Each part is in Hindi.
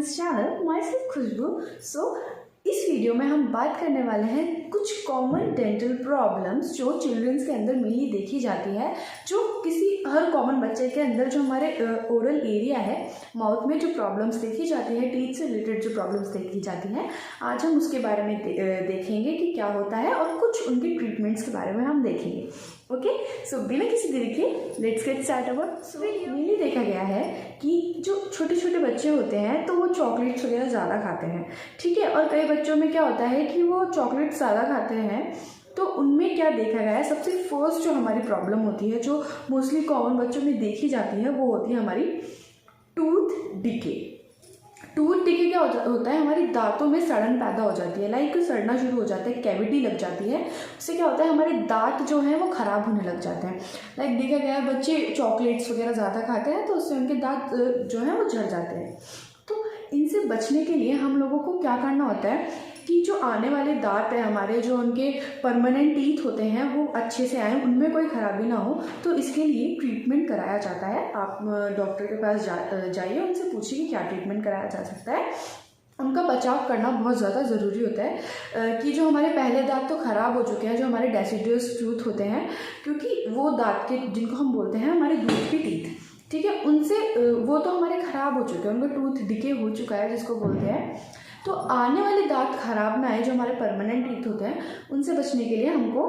दिस चैनल माई सेल्फ खुशबू। सो इस वीडियो में हम बात करने वाले हैं कुछ कॉमन डेंटल प्रॉब्लम्स जो चिल्ड्रंस के अंदर मेनली देखी जाती है, जो हर कॉमन बच्चे के अंदर जो हमारे ओरल एरिया है, माउथ में जो प्रॉब्लम्स देखी जाती है, टीथ से रिलेटेड जो प्रॉब्लम्स देखी जाती हैं, आज हम उसके बारे में देखेंगे कि क्या होता है और कुछ उनके ट्रीटमेंट्स के बारे में हम देखेंगे। ओके, सो बिना किसी देरी के let's get start our video. Mainly देखा गया है कि जो छोटे छोटे बच्चे होते हैं तो वो चॉकलेट्स वगैरह ज़्यादा खाते हैं, ठीक है। और कई बच्चों में क्या होता है कि वो चॉकलेट्स ज़्यादा खाते हैं, तो उनमें क्या देखा गया है, सबसे फर्स्ट जो हमारी प्रॉब्लम होती है, जो मोस्टली कॉमन बच्चों में देखी जाती है, वो होती है हमारी टूथ डिके। टूथ डिके क्या होता है, हमारी दांतों में सड़न पैदा हो जाती है, लाइक सड़ना शुरू हो जाता है, कैविटी लग जाती है। उससे क्या होता है, हमारे दांत जो हैं वो ख़राब होने लग जाते हैं। लाइक देखा गया है बच्चे चॉकलेट्स वगैरह ज़्यादा खाते हैं तो उससे उनके दांत जो हैं वो झड़ जाते हैं। तो इनसे बचने के लिए हम लोगों को क्या करना होता है कि जो आने वाले दांत है हमारे, जो उनके परमानेंट टीथ होते हैं, वो अच्छे से आए, उनमें कोई खराबी ना हो, तो इसके लिए ट्रीटमेंट कराया जाता है। आप डॉक्टर के पास जाइए, उनसे पूछिए कि क्या ट्रीटमेंट कराया जा सकता है। उनका बचाव करना बहुत ज़्यादा ज़रूरी होता है कि जो हमारे पहले दांत तो ख़राब हो चुके हैं, जो हमारे डेसिडुअस टूथ होते हैं, क्योंकि वो दांत के जिनको हम बोलते हैं हमारे दूध की टीथ, ठीक है, उनसे वो तो हमारे ख़राब हो चुके हैं, उनका टूथ डिके हो चुका है जिसको बोलते हैं। तो आने वाले दांत खराब ना आए, जो हमारे परमानेंट टीथ होते हैं, उनसे बचने के लिए हमको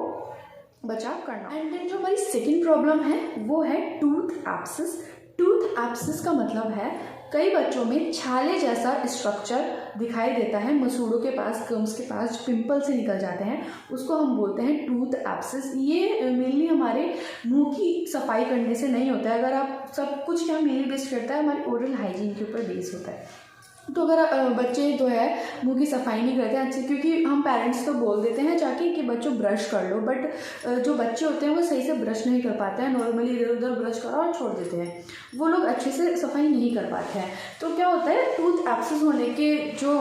बचाव करना। एंड देन जो हमारी सेकंड प्रॉब्लम है वो है टूथ एब्सेस। टूथ एब्सेस का मतलब है कई बच्चों में छाले जैसा स्ट्रक्चर दिखाई देता है, मसूड़ों के पास, गम्स के पास पिंपल से निकल जाते हैं, उसको हम बोलते हैं टूथ एब्सेस। ये मेनली हमारे मुंह की सफाई करने से नहीं होता है। अगर आप सब कुछ क्या मेनली बेस करता है, हमारे ओरल हाइजीन के ऊपर बेस होता है। तो अगर बच्चे जो है मुंह की सफाई नहीं करते अच्छे, क्योंकि हम पेरेंट्स तो बोल देते हैं जाके कि बच्चों ब्रश कर लो, बट जो बच्चे होते हैं वो सही से ब्रश नहीं कर पाते हैं, नॉर्मली इधर उधर ब्रश करो और छोड़ देते हैं, वो लोग अच्छे से सफाई नहीं कर पाते हैं। तो क्या होता है, टूथ एब्सेस होने के जो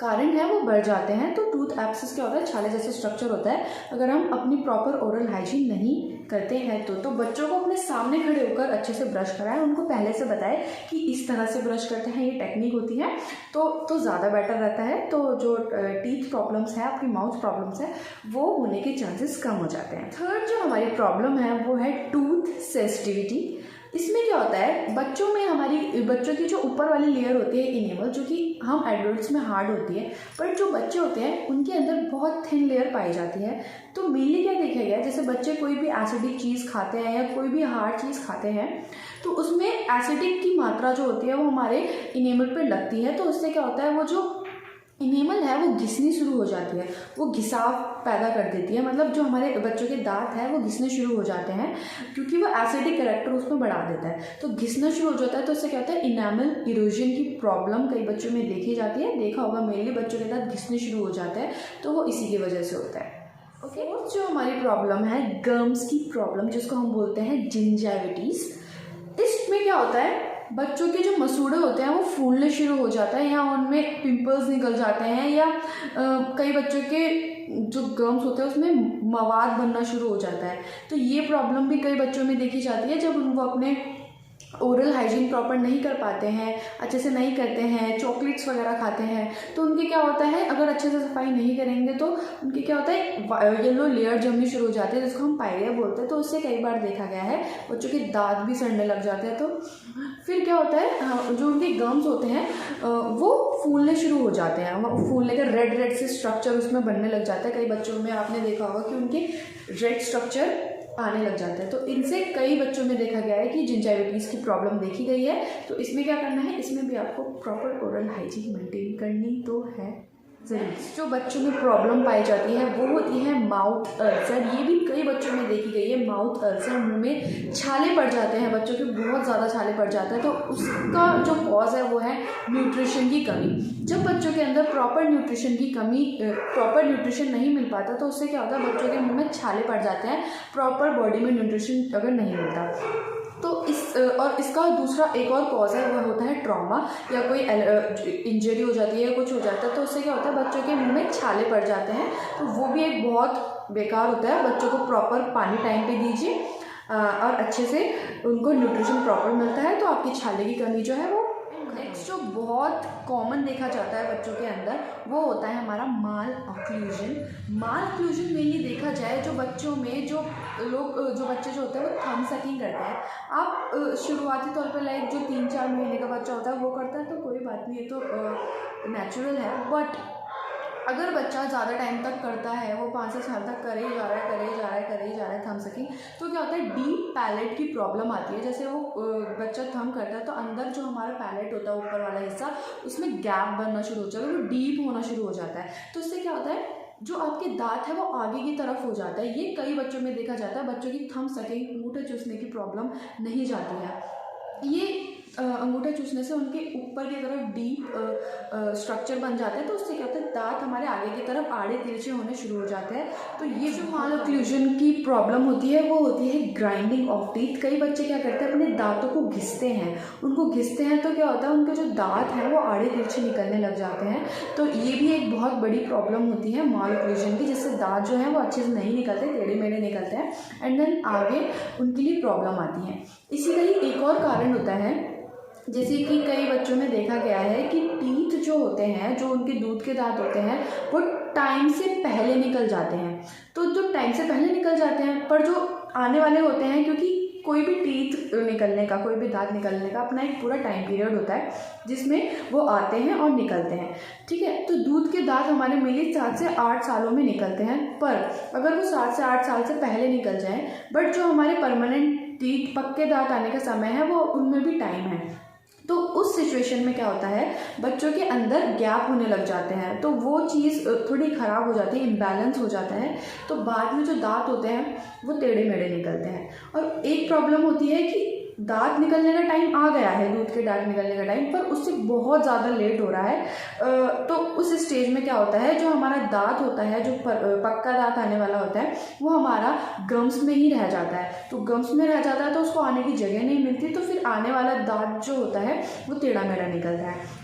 कारण है वो बढ़ जाते हैं। तो टूथ एब्सेस क्या होता है, छाले जैसे स्ट्रक्चर होता है, अगर हम अपनी प्रॉपर ओरल हाइजीन नहीं करते हैं तो बच्चों को अपने सामने खड़े होकर अच्छे से ब्रश कराएं, उनको पहले से बताएं कि इस तरह से ब्रश करते हैं, ये टेक्निक होती है, तो ज़्यादा बेटर रहता है। तो जो टीथ प्रॉब्लम्स है, आपकी माउथ प्रॉब्लम्स है, वो होने के चांसेस कम हो जाते हैं। थर्ड जो हमारी प्रॉब्लम है वो है टूथ सेंसिटिविटी। इसमें क्या होता है, बच्चों में बच्चों की जो ऊपर वाली लेयर होती है इनेमल, जो कि हम एडल्ट्स में हार्ड होती है, पर जो बच्चे होते हैं उनके अंदर बहुत थिन लेयर पाई जाती है। तो मेनली क्या देखा गया है, जैसे बच्चे कोई भी एसिडिक चीज़ खाते हैं या कोई भी हार्ड चीज़ खाते हैं, तो उसमें एसिडिक की मात्रा जो होती है वो हमारे इनेमल पे लगती है। तो उससे क्या होता है, वो जो इनेमल है वो घिसनी शुरू हो जाती है, वो घिसाव पैदा कर देती है, मतलब जो हमारे बच्चों के दांत हैं वो घिसने शुरू हो जाते हैं, क्योंकि वो एसिडिक कैरेक्टर उसमें बढ़ा देता है, तो घिसना शुरू हो जाता है। तो उससे क्या होता है, इनेमल इरोजन की प्रॉब्लम कई बच्चों में देखी जाती है। देखा होगा मेनली बच्चों के दांत घिसने शुरू हो जाते हैं, तो वो इसी की वजह से होता है। ओके, जो हमारी प्रॉब्लम है गम्स की प्रॉब्लम, जिसको हम बोलते हैं जिंजाइविटीज। इसमें क्या होता है, बच्चों के जो मसूड़े होते हैं वो फूलने शुरू हो जाता है, या उनमें पिंपल्स निकल जाते हैं, या कई बच्चों के जो गम्स होते हैं उसमें मवाद बनना शुरू हो जाता है। तो ये प्रॉब्लम भी कई बच्चों में देखी जाती है, जब उनको अपने ओरल हाइजीन प्रॉपर नहीं कर पाते हैं, अच्छे से नहीं करते हैं, चॉकलेट्स वगैरह खाते हैं, तो उनके क्या होता है, अगर अच्छे से सफाई नहीं करेंगे तो उनके क्या होता है, येलो लेयर जमनी शुरू हो जाती है, जिसको हम पायरिया बोलते हैं। तो उससे कई बार देखा गया है बच्चों के दांत भी सड़ने लग जाते हैं। तो फिर क्या होता है, जो उनके गम्स होते हैं वो फूलने शुरू हो जाते हैं, फूलने के रेड से स्ट्रक्चर उसमें बनने लग जाता है। कई बच्चों में आपने देखा होगा कि उनके रेड स्ट्रक्चर आने लग जाता है। तो इनसे कई बच्चों में देखा गया है कि जिंजाइविटीज़ की प्रॉब्लम देखी गई है। तो इसमें क्या करना है, इसमें भी आपको प्रॉपर ओरल हाइजीन मेंटेन करनी तो है ज़रूर। जो बच्चों में प्रॉब्लम पाई जाती है वो होती है माउथ अल्सर। ये भी कई बच्चों में देखी गई है, माउथ अल्सर, मुंह में छाले पड़ जाते हैं, बच्चों के बहुत ज़्यादा छाले पड़ जाते हैं। तो उसका जो कॉज है वो है न्यूट्रिशन की कमी। जब बच्चों के अंदर प्रॉपर न्यूट्रिशन नहीं मिल पाता, तो उससे क्या होता है, बच्चों के मुंह में छाले पड़ जाते हैं, प्रॉपर बॉडी में न्यूट्रिशन अगर नहीं मिलता। तो इसका दूसरा एक और कॉज है, वो होता है ट्रॉमा, या कोई इंजरी हो जाती है या कुछ हो जाता है, तो उससे क्या होता है, बच्चों के मुंह में छाले पड़ जाते हैं। तो वो भी एक बहुत बेकार होता है। बच्चों को प्रॉपर पानी टाइम पे दीजिए और अच्छे से उनको न्यूट्रिशन प्रॉपर मिलता है, तो आपकी छाले की कमी जो है वो नेक्स्ट जो बहुत कॉमन देखा जाता है बच्चों के अंदर वो होता है हमारा माल ऑक्लूजन। माल ऑक्लूजन में ये देखा जाए जो बच्चों में जो बच्चे जो होते हैं वो थंब सकिंग करते हैं। आप शुरुआती तौर पे लाइक जो 3-4 महीने का बच्चा होता है वो करता है तो कोई बात नहीं, ये तो नेचुरल है। बट अगर बच्चा ज़्यादा टाइम तक करता है, वो 5 से 6 साल तक करे ही जा रहा है थंब सकिंग, तो क्या होता है डीप पैलेट की प्रॉब्लम आती है। जैसे वो बच्चा थंब करता है तो अंदर जो हमारा पैलेट होता है ऊपर वाला हिस्सा उसमें गैप बनना शुरू हो जाता है, वो डीप होना शुरू हो जाता है। तो इससे क्या होता है जो आपके दांत है वो आगे की तरफ हो जाता है। ये कई बच्चों में देखा जाता है, बच्चों की थंब सकिंग अंगूठे चूसने की प्रॉब्लम नहीं जाती है। ये अंगूठा चूसने से उनके ऊपर की तरफ डीप स्ट्रक्चर बन जाता है, तो उससे क्या होता है दांत हमारे आगे की तरफ आड़े तिरछे होने शुरू हो जाते हैं। तो ये जो माल ऑक्लूजन की प्रॉब्लम होती है वो होती है ग्राइंडिंग ऑफ टीथ। कई बच्चे क्या करते हैं अपने दांतों को घिसते हैं, उनको घिसते हैं तो क्या होता है उनके जो दांत हैं वो आड़े तिरछे निकलने लग जाते हैं। तो ये भी एक बहुत बड़ी प्रॉब्लम होती है माल ऑक्लूजन की, जिससे दांत जो है वो अच्छे से नहीं निकलते, टेढ़े मेढ़े निकलते हैं एंड देन आगे उनके लिए प्रॉब्लम आती है। इसी का ही एक और कारण होता है, जैसे कि कई बच्चों में देखा गया है कि टीथ जो होते हैं, जो उनके दूध के दांत होते हैं वो टाइम से पहले निकल जाते हैं। तो जो टाइम से पहले निकल जाते हैं पर जो आने वाले होते हैं, क्योंकि कोई भी टीथ निकलने का, कोई भी दांत निकलने का अपना एक पूरा टाइम पीरियड होता है जिसमें वो आते हैं और निकलते हैं, ठीक है। तो दूध के दांत हमारे मेनली 7 से 8 सालों में निकलते हैं, पर अगर वो 7 से 8 साल से पहले निकल जाए, बट जो हमारे परमानेंट टीथ पक्के दांत आने का समय है वो उनमें भी टाइम है। तो उस सिचुएशन में क्या होता है बच्चों के अंदर गैप होने लग जाते हैं, तो वो चीज़ थोड़ी ख़राब हो जाती है, इम्बैलेंस हो जाता है। तो बाद में जो दांत होते हैं वो टेढ़े मेढ़े निकलते हैं। और एक प्रॉब्लम होती है कि दांत निकलने का टाइम आ गया है, दूध के दांत निकलने का टाइम, पर उससे बहुत ज़्यादा लेट हो रहा है। तो उस स्टेज में क्या होता है जो हमारा दांत होता है, जो पक्का दांत आने वाला होता है, वो हमारा गम्स में ही रह जाता है। तो गम्स में रह जाता है तो उसको आने की जगह नहीं मिलती, तो फिर आने वाला दांत जो होता है वो टेढ़ा मेढ़ा निकलता है।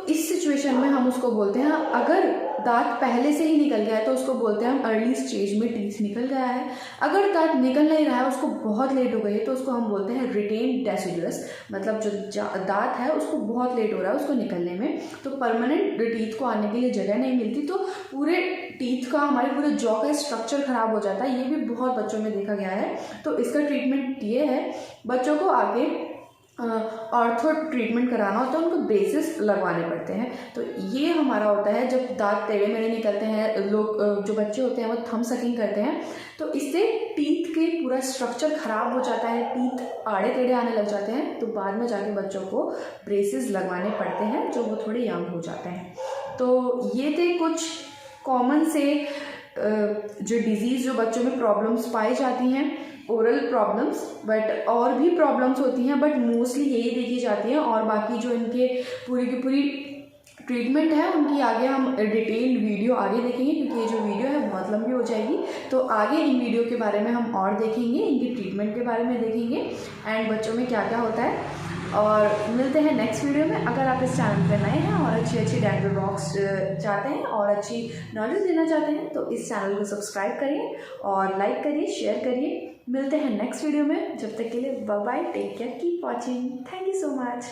इस सिचुएशन में हम उसको बोलते हैं, अगर दांत पहले से ही निकल गया है तो उसको बोलते हैं हम अर्ली स्टेज में टीथ निकल गया है। अगर दांत निकल नहीं रहा है, उसको बहुत लेट हो गई है, तो उसको हम बोलते हैं रिटेन डेसिडुअस, मतलब जो दांत है उसको बहुत लेट हो रहा है उसको निकलने में, तो परमानेंट टीथ को आने के लिए जगह नहीं मिलती, तो पूरे टीथ का, हमारे पूरे जॉ का स्ट्रक्चर खराब हो जाता है। ये भी बहुत बच्चों में देखा गया है। तो इसका ट्रीटमेंट ये है, बच्चों को आगे ऑर्थो ट्रीटमेंट कराना होता है, उनको ब्रेसेस लगवाने पड़ते हैं। तो ये हमारा होता है जब दांत टेढ़े मेढ़े निकलते हैं, लोग जो बच्चे होते हैं वो थंब सकिंग करते हैं, तो इससे टीथ के पूरा स्ट्रक्चर खराब हो जाता है, टीथ आड़े टेढ़े आने लग जाते हैं। तो बाद में जाके बच्चों को ब्रेसेस लगवाने पड़ते हैं जो वो थोड़े यंग हो जाते हैं। तो ये थे कुछ कॉमन से जो डिजीज़ जो बच्चों में प्रॉब्लम्स पाई जाती हैं, ओरल प्रॉब्लम्स, बट और भी प्रॉब्लम्स होती हैं, बट मोस्टली यही देखी जाती हैं। और बाकी जो इनके पूरी की पूरी ट्रीटमेंट है उनकी आगे हम डिटेल्ड वीडियो आगे देखेंगे, क्योंकि ये जो वीडियो है बहुत लंबी हो जाएगी। तो आगे इन वीडियो के बारे में हम और देखेंगे, इनकी ट्रीटमेंट के बारे में देखेंगे एंड बच्चों में क्या क्या होता है। और मिलते हैं नेक्स्ट वीडियो में। अगर आप इस चैनल पर नए हैं और अच्छी डेंटल रॉक्स चाहते हैं और अच्छी नॉलेज देना चाहते हैं तो इस चैनल को सब्सक्राइब करिए और लाइक करिए, शेयर करिए। मिलते हैं नेक्स्ट वीडियो में, जब तक के लिए bye bye, take care, keep watching, thank you so much.